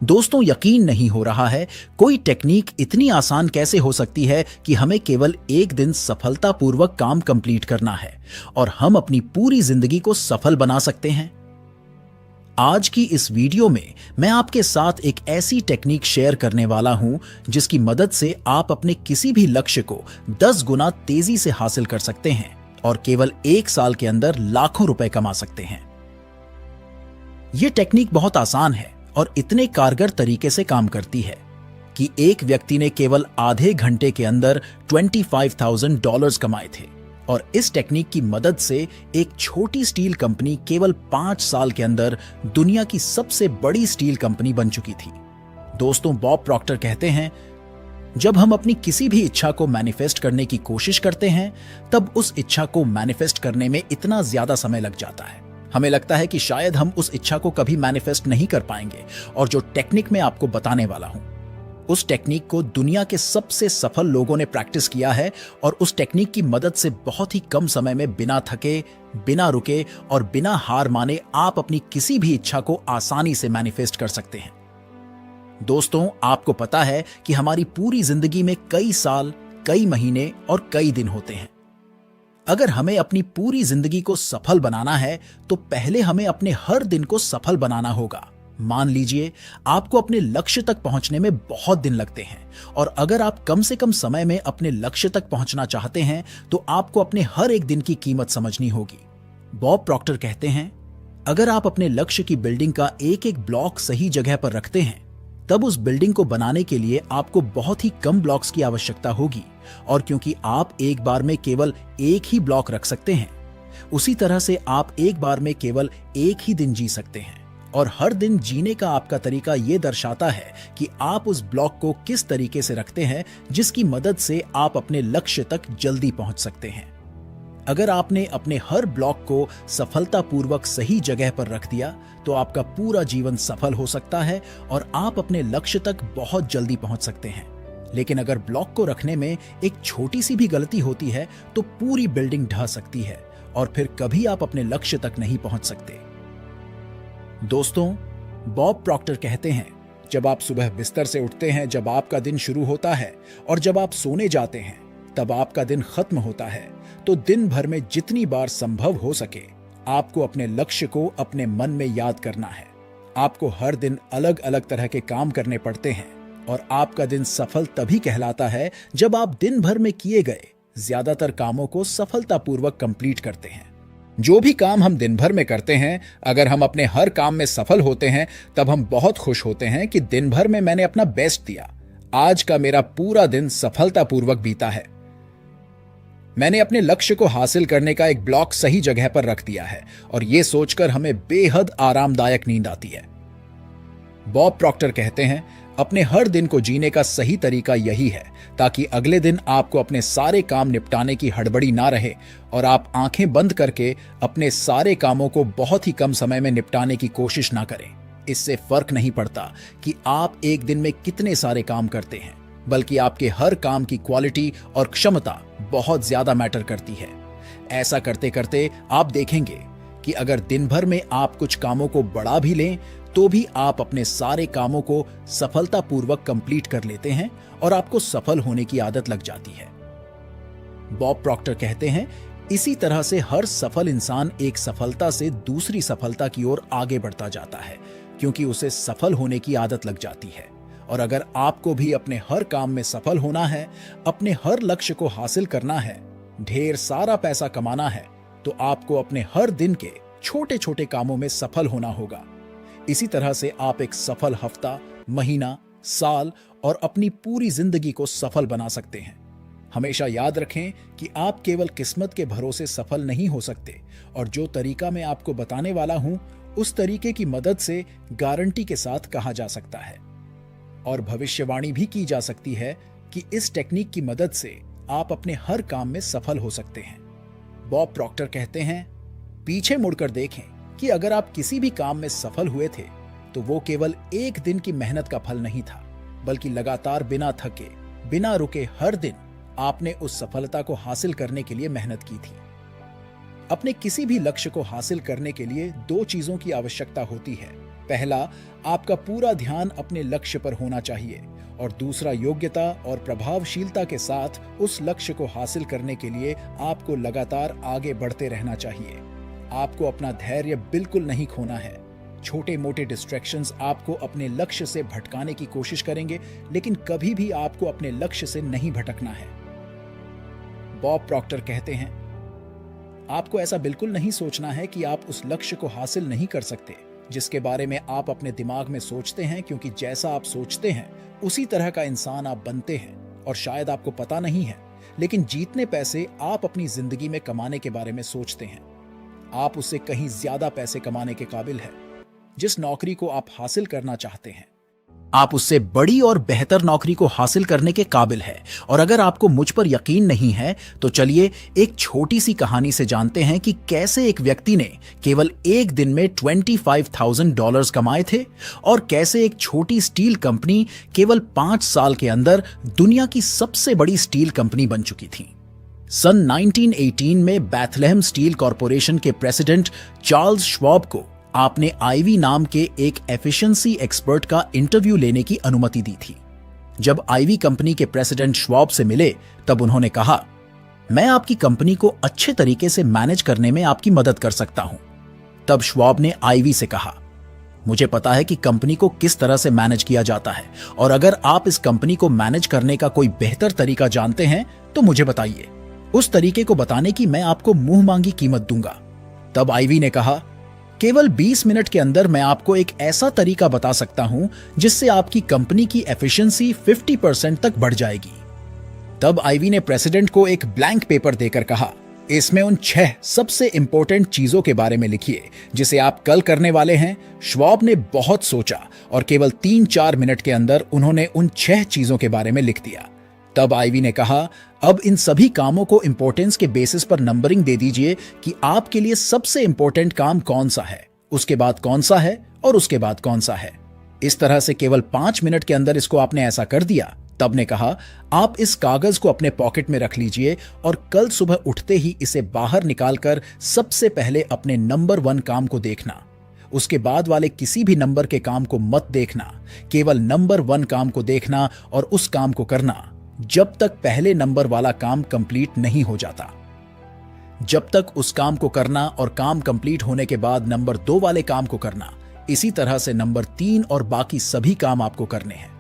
दोस्तों, यकीन नहीं हो रहा है कोई टेक्निक इतनी आसान कैसे हो सकती है कि हमें केवल एक दिन सफलतापूर्वक काम कंप्लीट करना है और हम अपनी पूरी जिंदगी को सफल बना सकते हैं। आज की इस वीडियो में मैं आपके साथ एक ऐसी टेक्निक शेयर करने वाला हूं जिसकी मदद से आप अपने किसी भी लक्ष्य को 10 गुना तेजी से हासिल कर सकते हैं और केवल 1 साल के अंदर लाखों रुपए कमा सकते हैं। यह टेक्निक बहुत आसान है और इतने कारगर तरीके से काम करती है कि एक व्यक्ति ने केवल आधे घंटे के अंदर $25,000 कमाए थे और इस टेक्निक की मदद से एक छोटी स्टील कंपनी केवल 5 साल के अंदर दुनिया की सबसे बड़ी स्टील कंपनी बन चुकी थी। दोस्तों, बॉब प्रॉक्टर कहते हैं, जब हम अपनी किसी भी इच्छा को मैनिफेस्ट करने की कोशिश करते हैं तब उस इच्छा को मैनिफेस्ट करने में इतना ज्यादा समय लग जाता है। हमें लगता है कि शायद हम उस इच्छा को कभी मैनिफेस्ट नहीं कर पाएंगे और जो टेक्निक मैं आपको बताने वाला हूं उस टेक्निक को दुनिया के सबसे सफल लोगों ने प्रैक्टिस किया है और उस टेक्निक की मदद से बहुत ही कम समय में बिना थके, बिना रुके और बिना हार माने आप अपनी किसी भी इच्छा को आसानी से मैनिफेस्ट कर सकते हैं। दोस्तों, आपको पता है कि हमारी पूरी जिंदगी में कई साल, कई महीने और कई दिन होते हैं। अगर हमें अपनी पूरी जिंदगी को सफल बनाना है तो पहले हमें अपने हर दिन को सफल बनाना होगा। मान लीजिए आपको अपने लक्ष्य तक पहुंचने में बहुत दिन लगते हैं और अगर आप कम से कम समय में अपने लक्ष्य तक पहुंचना चाहते हैं तो आपको अपने हर एक दिन की कीमत समझनी होगी। बॉब प्रॉक्टर कहते हैं, अगर आप अपने लक्ष्य की बिल्डिंग का एक एक ब्लॉक सही जगह पर रखते हैं तब उस बिल्डिंग को बनाने के लिए आपको बहुत ही कम ब्लॉक्स की आवश्यकता होगी और क्योंकि आप एक बार में केवल एक ही ब्लॉक रख सकते हैं, उसी तरह से आप एक बार में केवल एक ही दिन जी सकते हैं और हर दिन जीने का आपका तरीका यह दर्शाता है कि आप उस ब्लॉक को किस तरीके से रखते हैं जिसकी मदद से आप अपने लक्ष्य तक जल्दी पहुंच सकते हैं। अगर आपने अपने हर ब्लॉक को सफलतापूर्वक सही जगह पर रख दिया तो आपका पूरा जीवन सफल हो सकता है और आप अपने लक्ष्य तक बहुत जल्दी पहुंच सकते हैं। लेकिन अगर ब्लॉक को रखने में एक छोटी सी भी गलती होती है तो पूरी बिल्डिंग ढह सकती है और फिर कभी आप अपने लक्ष्य तक नहीं पहुंच सकते। दोस्तों, बॉब प्रॉक्टर कहते हैं, जब आप सुबह बिस्तर से उठते हैं, जब आपका दिन शुरू होता है और जब आप सोने जाते हैं तब आपका दिन खत्म होता है, तो दिन भर में जितनी बार संभव हो सके आपको अपने लक्ष्य को अपने मन में याद करना है। आपको हर दिन अलग अलग तरह के काम करने पड़ते हैं और आपका दिन सफल तभी कहलाता है जब आप दिन भर में किए गए ज्यादातर कामों को सफलतापूर्वक कंप्लीट करते हैं। जो भी काम हम दिन भर में करते हैं, अगर हम अपने हर काम में सफल होते हैं तब हम बहुत खुश होते हैं कि दिन भर में मैंने अपना बेस्ट दिया, आज का मेरा पूरा दिन सफलतापूर्वक बीता है, मैंने अपने लक्ष्य को हासिल करने का एक ब्लॉक सही जगह पर रख दिया है और यह सोचकर हमें बेहद आरामदायक नींद आती है। बॉब प्रॉक्टर कहते हैं, अपने हर दिन को जीने का सही तरीका यही है ताकि अगले दिन आपको अपने सारे काम निपटाने की हड़बड़ी ना रहे और आप आंखें बंद करके अपने सारे कामों को बहुत ही कम समय में निपटाने की कोशिश ना करें। इससे फर्क नहीं पड़ता कि आप एक दिन में कितने सारे काम करते हैं, बल्कि आपके हर काम की क्वालिटी और क्षमता बहुत ज्यादा मैटर करती है। ऐसा करते करते आप देखेंगे कि अगर दिन भर में आप कुछ कामों को बढ़ा भी लें तो भी आप अपने सारे कामों को सफलतापूर्वक कंप्लीट कर लेते हैं और आपको सफल होने की आदत लग जाती है। बॉब प्रॉक्टर कहते हैं, इसी तरह से हर सफल इंसान एक सफलता से दूसरी सफलता की ओर आगे बढ़ता जाता है क्योंकि उसे सफल होने की आदत लग जाती है। और अगर आपको भी अपने हर काम में सफल होना है, अपने हर लक्ष्य को हासिल करना है, ढेर सारा पैसा कमाना है, तो आपको अपने हर दिन के छोटे छोटे कामों में सफल होना होगा। इसी तरह से आप एक सफल हफ्ता, महीना, साल और अपनी पूरी जिंदगी को सफल बना सकते हैं। हमेशा याद रखें कि आप केवल किस्मत के भरोसे सफल नहीं हो सकते और जो तरीका मैं आपको बताने वाला हूं उस तरीके की मदद से गारंटी के साथ कहा जा सकता है और भविष्यवाणी भी की जा सकती है कि इस टेक्निक की मदद से आप अपने हर काम में सफल हो सकते हैं। बॉब प्रॉक्टर कहते हैं, पीछे मुड़कर देखें कि अगर आप किसी भी काम में सफल हुए थे तो वो केवल एक दिन की मेहनत का फल नहीं था, बल्कि लगातार बिना थके, बिना रुके हर दिन आपने उस सफलता को हासिल करने के लिए मेहनत की थी। अपने किसी भी लक्ष्य को हासिल करने के लिए 2 चीजों की आवश्यकता होती है, पहला, आपका पूरा ध्यान अपने लक्ष्य पर होना चाहिए और दूसरा, योग्यता और प्रभावशीलता के साथ उस लक्ष्य को हासिल करने के लिए आपको लगातार आगे बढ़ते रहना चाहिए। आपको अपना धैर्य बिल्कुल नहीं खोना है। छोटे मोटे डिस्ट्रैक्शंस आपको अपने लक्ष्य से भटकाने की कोशिश करेंगे, लेकिन कभी भी आपको अपने लक्ष्य से नहीं भटकना है। बॉब प्रॉक्टर कहते हैं, आपको ऐसा बिल्कुल नहीं सोचना है कि आप उस लक्ष्य को हासिल नहीं कर सकते जिसके बारे में आप अपने दिमाग में सोचते हैं, क्योंकि जैसा आप सोचते हैं उसी तरह का इंसान आप बनते हैं। और शायद आपको पता नहीं है, लेकिन जितने पैसे आप अपनी जिंदगी में कमाने के बारे में सोचते हैं, आप उससे कहीं ज्यादा पैसे कमाने के काबिल हैं। जिस नौकरी को आप हासिल करना चाहते हैं, आप उससे बड़ी और बेहतर नौकरी को हासिल करने के काबिल है। और अगर आपको मुझ पर यकीन नहीं है तो चलिए एक छोटी सी कहानी से जानते हैं कि कैसे एक व्यक्ति ने केवल एक दिन में $25,000 कमाए थे और कैसे एक छोटी स्टील कंपनी केवल 5 साल के अंदर दुनिया की सबसे बड़ी स्टील कंपनी बन चुकी थी। सन 1918 में बैथलेहम स्टील कॉरपोरेशन के प्रेसिडेंट चार्ल्स श्वाब को आपने आईवी नाम के एक एफिशिएंसी एक्सपर्ट का इंटरव्यू लेने की अनुमति दी थी। जब आईवी कंपनी के प्रेसिडेंट श्वाब से मिले तब उन्होंने कहा, मैं आपकी कंपनी को अच्छे तरीके से मैनेज करने में आपकी मदद कर सकता हूं। तब श्वाब ने आईवी से कहा, मुझे पता है कि कंपनी को किस तरह से मैनेज किया जाता है, और अगर आप इस कंपनी को मैनेज करने का कोई बेहतर तरीका जानते हैं तो मुझे बताइए। उस तरीके को बताने की मैं आपको मुंह मांगी कीमत दूंगा। तब आईवी ने कहा, केवल 20 मिनट के अंदर मैं आपको एक ऐसा तरीका बता सकता हूं जिससे आपकी कंपनी की एफिशिएंसी 50% तक बढ़ जाएगी। तब आईवी ने प्रेसिडेंट को एक ब्लैंक पेपर देकर कहा, इसमें उन 6 सबसे इंपॉर्टेंट चीजों के बारे में लिखिए जिसे आप कल करने वाले हैं। श्वाब ने बहुत सोचा और केवल 3-4 मिनट के अंदर उन्होंने उन 6 चीजों के बारे में लिख दिया। तब आईवी ने कहा, अब इन सभी कामों को इंपॉर्टेंस के बेसिस पर नंबरिंग दे दीजिए कि आपके लिए सबसे इंपॉर्टेंट काम कौन सा है, उसके बाद कौन सा है और उसके बाद कौन सा है। इस तरह से केवल 5 मिनट के अंदर इसको आपने ऐसा कर दिया। तब ने कहा, आप इस कागज को अपने पॉकेट में रख लीजिए और कल सुबह उठते ही इसे बाहर निकालकर सबसे पहले अपने नंबर 1 काम को देखना। उसके बाद वाले किसी भी नंबर के काम को मत देखना, केवल नंबर 1 काम को देखना और उस काम को करना जब तक पहले नंबर वाला काम कंप्लीट नहीं हो जाता। जब तक उस काम को करना और काम कंप्लीट होने के बाद नंबर 2 वाले काम को करना। इसी तरह से नंबर 3 और बाकी सभी काम आपको करने हैं।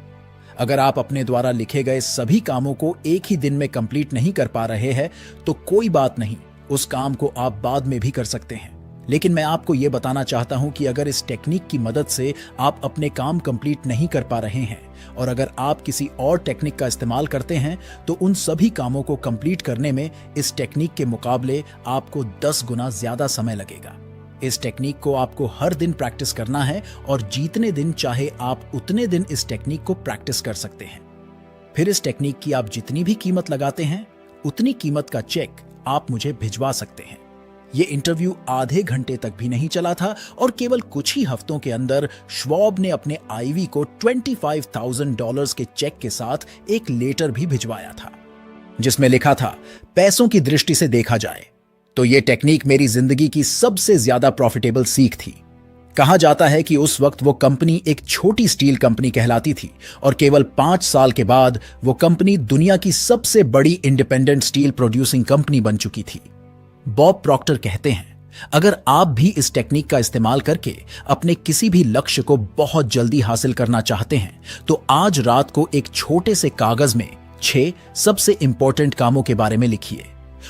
अगर आप अपने द्वारा लिखे गए सभी कामों को एक ही दिन में कंप्लीट नहीं कर पा रहे हैं तो कोई बात नहीं, उस काम को आप बाद में भी कर सकते हैं। लेकिन मैं आपको यह बताना चाहता हूं कि अगर इस टेक्निक की मदद से आप अपने काम कंप्लीट नहीं कर पा रहे हैं और अगर आप किसी और टेक्निक का इस्तेमाल करते हैं तो उन सभी कामों को कंप्लीट करने में इस टेक्निक के मुकाबले आपको 10 गुना ज्यादा समय लगेगा। इस टेक्निक को आपको हर दिन प्रैक्टिस करना है और जितने दिन चाहे आप उतने दिन इस टेक्निक को प्रैक्टिस कर सकते हैं। फिर इस टेक्निक की आप जितनी भी कीमत लगाते हैं उतनी कीमत का चेक आप मुझे भिजवा सकते हैं। ये इंटरव्यू आधे घंटे तक भी नहीं चला था और केवल कुछ ही हफ्तों के अंदर श्वाब ने अपने आईवी को $25,000 के चेक के साथ एक लेटर भी भिजवाया था जिसमें लिखा था, पैसों की दृष्टि से देखा जाए तो ये टेक्निक मेरी जिंदगी की सबसे ज्यादा प्रॉफिटेबल सीख थी। कहा जाता है कि उस वक्त वो कंपनी एक छोटी स्टील कंपनी कहलाती थी और केवल 5 साल के बाद वो कंपनी दुनिया की सबसे बड़ी इंडिपेंडेंट स्टील प्रोड्यूसिंग कंपनी बन चुकी थी। बॉब प्रॉक्टर कहते हैं, अगर आप भी इस टेक्निक का इस्तेमाल करके अपने किसी भी लक्ष्य को बहुत जल्दी हासिल करना चाहते हैं तो आज रात को एक छोटे से कागज में 6 सबसे इंपॉर्टेंट कामों के बारे में लिखिए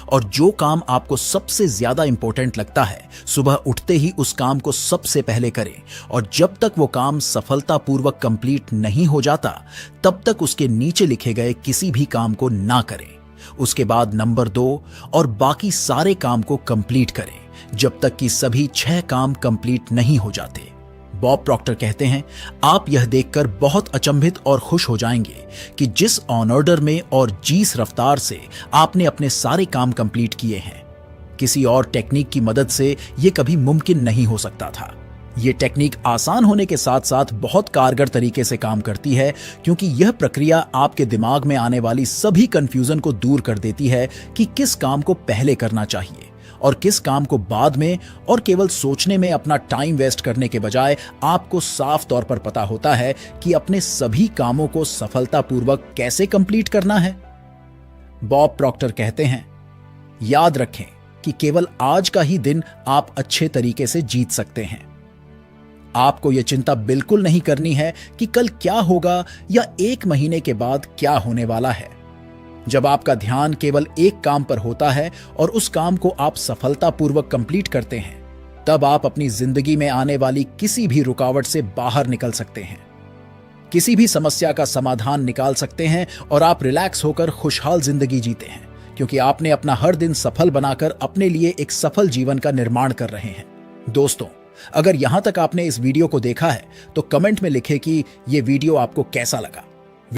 और जो काम आपको सबसे ज्यादा इंपॉर्टेंट लगता है सुबह उठते ही उस काम को सबसे पहले करें और जब तक वो काम सफलतापूर्वक कंप्लीट नहीं हो जाता तब तक उसके नीचे लिखे गए किसी भी काम को ना करें। उसके बाद नंबर 2 और बाकी सारे काम को कंप्लीट करें जब तक कि सभी 6 काम कंप्लीट नहीं हो जाते। बॉब प्रॉक्टर कहते हैं, आप यह देखकर बहुत अचंभित और खुश हो जाएंगे कि जिस ऑन ऑर्डर में और जिस रफ्तार से आपने अपने सारे काम कंप्लीट किए हैं, किसी और टेक्निक की मदद से यह कभी मुमकिन नहीं हो सकता था। यह टेक्निक आसान होने के साथ साथ बहुत कारगर तरीके से काम करती है क्योंकि यह प्रक्रिया आपके दिमाग में आने वाली सभी कंफ्यूजन को दूर कर देती है कि किस काम को पहले करना चाहिए और किस काम को बाद में और केवल सोचने में अपना टाइम वेस्ट करने के बजाय आपको साफ तौर पर पता होता है कि अपने सभी कामों को सफलतापूर्वक कैसे कंप्लीट करना है। बॉब प्रॉक्टर कहते हैं, याद रखें कि केवल आज का ही दिन आप अच्छे तरीके से जीत सकते हैं। आपको यह चिंता बिल्कुल नहीं करनी है कि कल क्या होगा या 1 महीने के बाद क्या होने वाला है। जब आपका ध्यान केवल एक काम पर होता है और उस काम को आप सफलतापूर्वक कंप्लीट करते हैं, तब आप अपनी जिंदगी में आने वाली किसी भी रुकावट से बाहर निकल सकते हैं, किसी भी समस्या का समाधान निकाल सकते हैं और आप रिलैक्स होकर खुशहाल जिंदगी जीते हैं, क्योंकि आपने अपना हर दिन सफल बनाकर अपने लिए एक सफल जीवन का निर्माण कर रहे हैं। दोस्तों, अगर यहां तक आपने इस वीडियो को देखा है तो कमेंट में लिखें कि यह वीडियो आपको कैसा लगा।